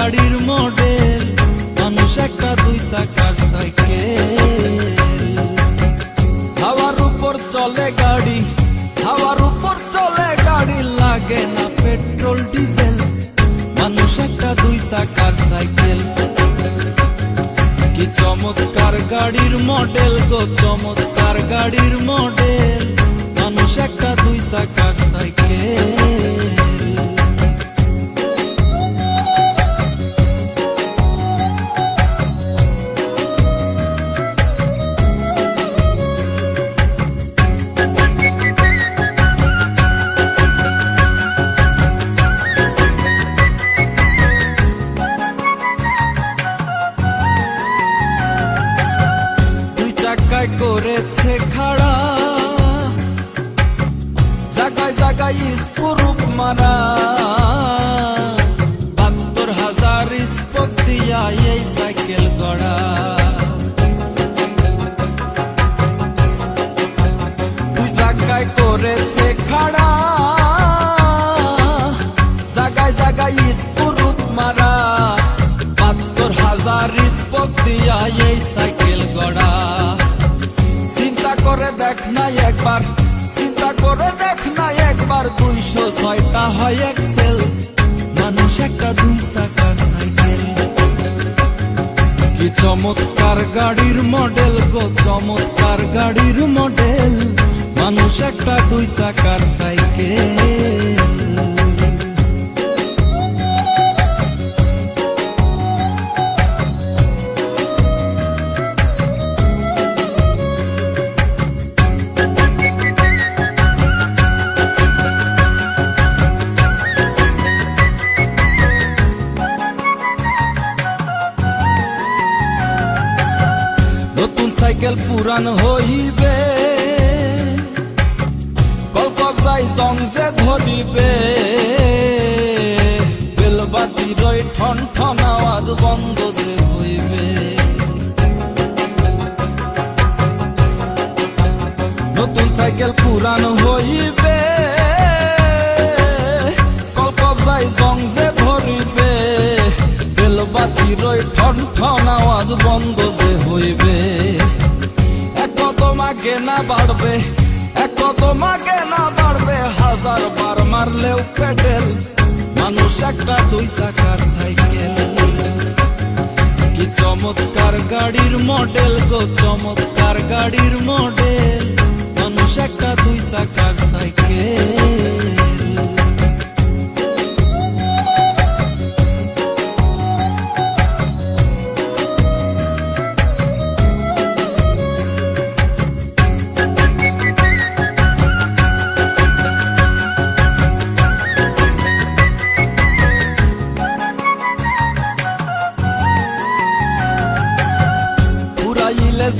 গাড়ির মডেল, মানুষ একটা দুই চাকার সাইকেল। হাওয়ার উপর চলে গাড়ি, হাওয়ার উপর চলে গাড়ি, লাগে না পেট্রোল ডিজেল, মানুষ একটা দুই চাকার সাইকেল। কি চমৎকার গাড়ির মডেল গো, চমৎকার গাড়ির মডেল, মানুষ একটা দুই চাকার সাইকেল। করেছে খাড়া, জাগায় জাগায় স্কুরুপ মারা, ৭২,০০০ স্পোক দিয়া এই সাইকেল গড়া। দুই জায়গায় করেছে খাড়া, জাগায় জাগায় স্কুরুপ মারা, ৭২,০০০ স্পোক দিয়া এই সাইকেল গড়া। চিন্তা করে দেখ না একবার, চিন্তা করে দেখ না একবার, ২০৬টা হয় এক্সেল, মানুষ একটা দুই চাকার সাইকেল। কি চমৎকার গাড়ির মডেল গো, চমৎকার গাড়ির মডেল, মানুষ একটা দুই চাকার সাইকেল। নতুন সাইকেল পুরান হইবে, কলকক যাই জং যে ধরিবে, বেলবাতির ওই ঠন ঠন আওয়াজ বন্ধ যে হইবে। নতুন সাইকেল পুরান হইবে, কলকক যাই জং যে ধরিবে, বেলবাতির ওই ঠন ঠন আওয়াজ বন্ধ যে হইবে। এক কদম আগে না বাড়বে, এক কদম আগে না বাড়বে, ১০০০ বার মারলেও পেডেল, মানুষ একটা দুই চাকার সাইকেল। কি চমৎকার গাড়ির মডেল গো, চমৎকার গাড়ির মডেল, মানুষ একটা দুই চাকার সাইকেল।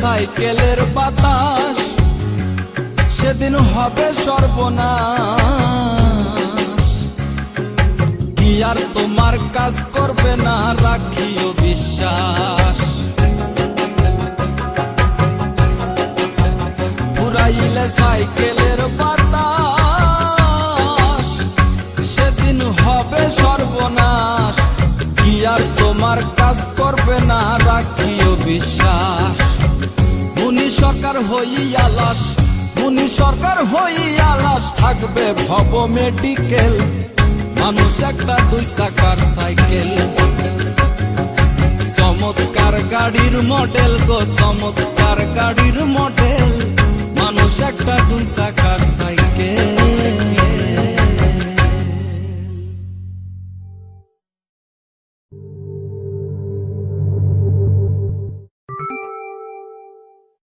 সাইকেলের বাতাস সেদিন হবে সর্বনাশ, কি আর তোমার কাজ করবে না, রাখিও বিশ্বাস। পুরাইলে সাইকেলের বাতাস সেদিন হবে সর্বনাশ, কি আর তোমার কাজ করবে না, রাখিও বিশ্বাস। মুনি সরকার হইয়া লাশ, মুনি সরকার হইয়া লাশ, থাকবে ভব মেডিকেল, মানুষ একটা দুই চাকার সাইকেল। চমৎকার গাড়ির মডেল গো, চমৎকার গাড়ির মডেল, মানুষ একটা দুই চাকার